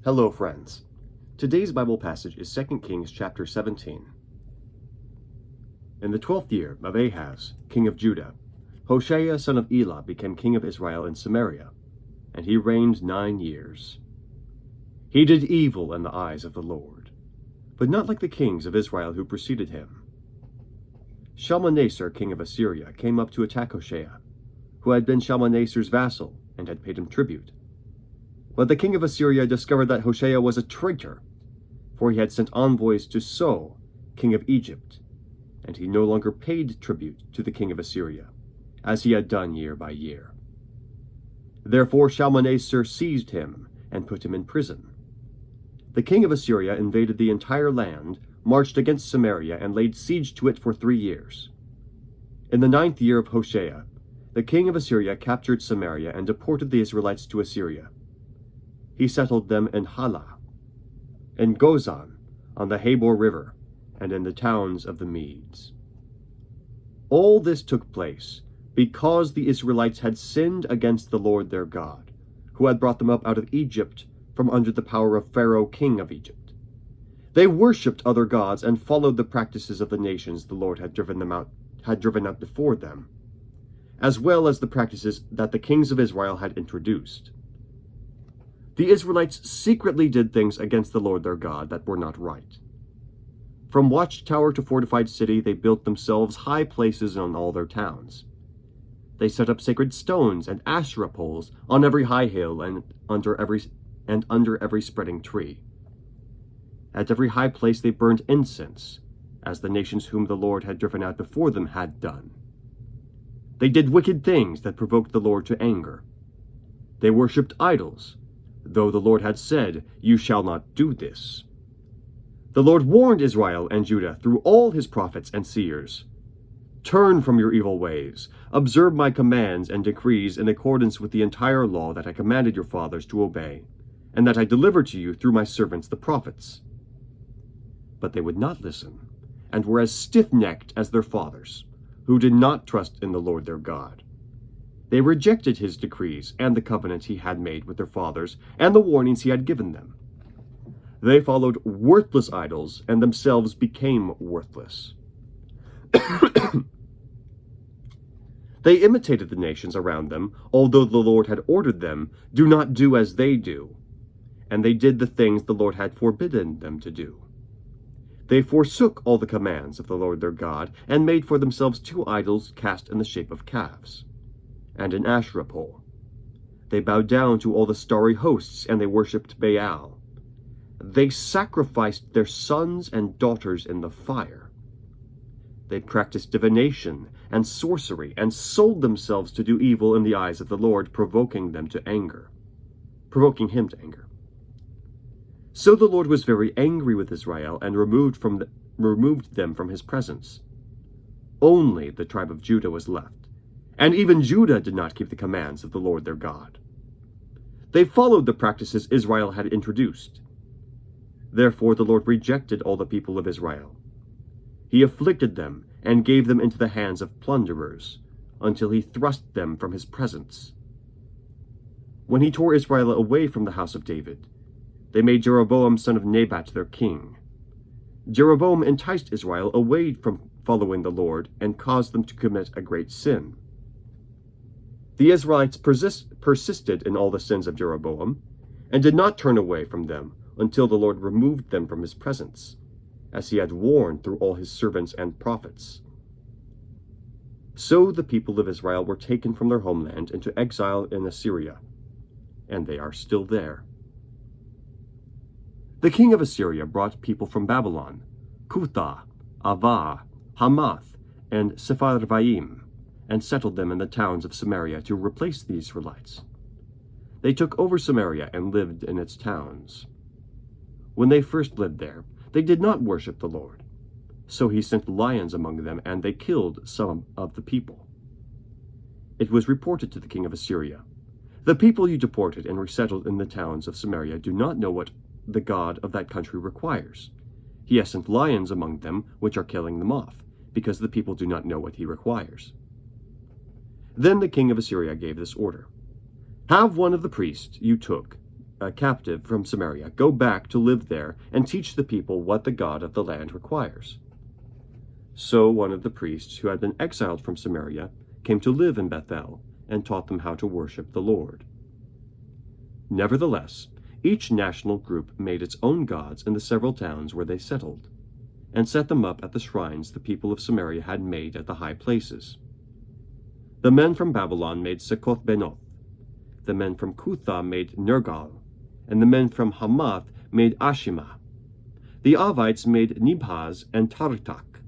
Hello, friends. Today's Bible passage is 2 Kings chapter 17. In the 12th year of Ahaz, king of Judah, Hoshea son of Elah became king of Israel in Samaria, and he reigned 9 years. He did evil in the eyes of the Lord, but not like the kings of Israel who preceded him. Shalmaneser, king of Assyria, came up to attack Hoshea, who had been Shalmaneser's vassal and had paid him tribute. But the king of Assyria discovered that Hoshea was a traitor, for he had sent envoys to So, king of Egypt, and he no longer paid tribute to the king of Assyria, as he had done year by year. Therefore Shalmaneser seized him and put him in prison. The king of Assyria invaded the entire land, marched against Samaria, and laid siege to it for 3 years. In the 9th year of Hoshea, the king of Assyria captured Samaria and deported the Israelites to Assyria. He settled them in Halah, in Gozan, on the Habor River, and in the towns of the Medes. All this took place because the Israelites had sinned against the Lord their God, who had brought them up out of Egypt from under the power of Pharaoh, king of Egypt. They worshipped other gods and followed the practices of the nations the Lord had driven out before them, as well as the practices that the kings of Israel had introduced. The Israelites secretly did things against the Lord their God that were not right. From watchtower to fortified city, they built themselves high places on all their towns. They set up sacred stones and Asherah poles on every high hill and under every spreading tree. At every high place they burned incense, as the nations whom the Lord had driven out before them had done. They did wicked things that provoked the Lord to anger. They worshipped idols, though the Lord had said, "You shall not do this." The Lord warned Israel and Judah through all his prophets and seers. "Turn from your evil ways, observe my commands and decrees in accordance with the entire law that I commanded your fathers to obey, and that I delivered to you through my servants the prophets." But they would not listen, and were as stiff-necked as their fathers, who did not trust in the Lord their God. They rejected his decrees and the covenant he had made with their fathers and the warnings he had given them. They followed worthless idols and themselves became worthless. They imitated the nations around them, although the Lord had ordered them, "Do not do as they do." And they did the things the Lord had forbidden them to do. They forsook all the commands of the Lord their God and made for themselves 2 idols cast in the shape of calves, and an Asherah pole. They bowed down to all the starry hosts, and they worshipped Baal. They sacrificed their sons and daughters in the fire. They practiced divination and sorcery, and sold themselves to do evil in the eyes of the Lord, provoking him to anger. So the Lord was very angry with Israel and removed them from his presence. Only the tribe of Judah was left, and even Judah did not keep the commands of the Lord their God. They followed the practices Israel had introduced. Therefore the Lord rejected all the people of Israel. He afflicted them and gave them into the hands of plunderers, until he thrust them from his presence. When he tore Israel away from the house of David, they made Jeroboam son of Nebat their king. Jeroboam enticed Israel away from following the Lord and caused them to commit a great sin. The Israelites persisted in all the sins of Jeroboam, and did not turn away from them until the Lord removed them from his presence, as he had warned through all his servants and prophets. So the people of Israel were taken from their homeland into exile in Assyria, and they are still there. The king of Assyria brought people from Babylon, Cuthah, Avah, Hamath, and Sepharvaim, and settled them in the towns of Samaria to replace the Israelites. They took over Samaria and lived in its towns. When they first lived there, they did not worship the Lord. So he sent lions among them, and they killed some of the people. It was reported to the king of Assyria, "The people you deported and resettled in the towns of Samaria do not know what the God of that country requires. He has sent lions among them, which are killing them off, because the people do not know what he requires." Then the king of Assyria gave this order: "Have one of the priests you took captive from Samaria, go back to live there and teach the people what the God of the land requires." So one of the priests who had been exiled from Samaria came to live in Bethel and taught them how to worship the Lord. Nevertheless, each national group made its own gods in the several towns where they settled, and set them up at the shrines the people of Samaria had made at the high places. The men from Babylon made Succoth-Benoth, the men from Cutha made Nergal, and the men from Hamath made Ashima. The Avites made Nibhaz and Tartak,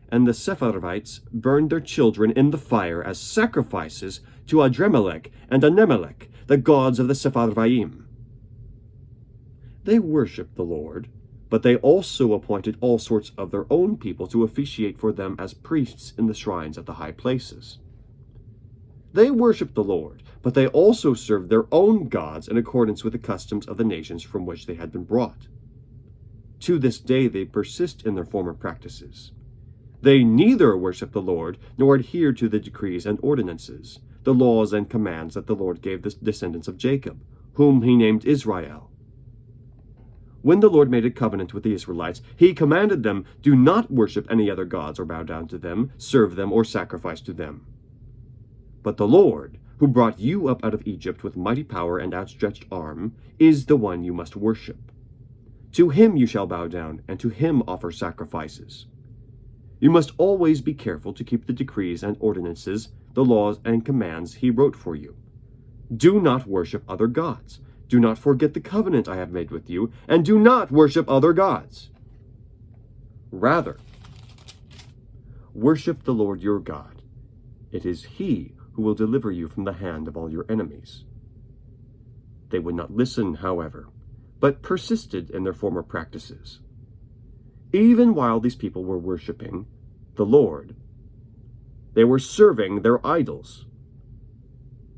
and the Sepharvites burned their children in the fire as sacrifices to Adremelech and Anemelech, the gods of the Sepharvaim. They worshipped the Lord, but they also appointed all sorts of their own people to officiate for them as priests in the shrines at the high places. They worshipped the Lord, but they also served their own gods in accordance with the customs of the nations from which they had been brought. To this day they persist in their former practices. They neither worship the Lord nor adhere to the decrees and ordinances, the laws and commands that the Lord gave the descendants of Jacob, whom he named Israel. When the Lord made a covenant with the Israelites, he commanded them, "Do not worship any other gods or bow down to them, serve them, or sacrifice to them. But the Lord, who brought you up out of Egypt with mighty power and outstretched arm, is the one you must worship. To him you shall bow down, and to him offer sacrifices. You must always be careful to keep the decrees and ordinances, the laws and commands he wrote for you. Do not worship other gods. Do not forget the covenant I have made with you, and do not worship other gods. Rather, worship the Lord your God. It is he who will deliver you from the hand of all your enemies." They would not listen, however, but persisted in their former practices. Even while these people were worshiping the Lord, they were serving their idols.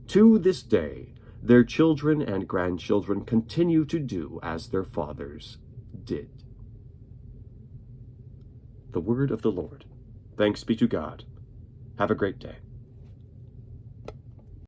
To this day, their children and grandchildren continue to do as their fathers did. The word of the Lord. Thanks be to God. Have a great day.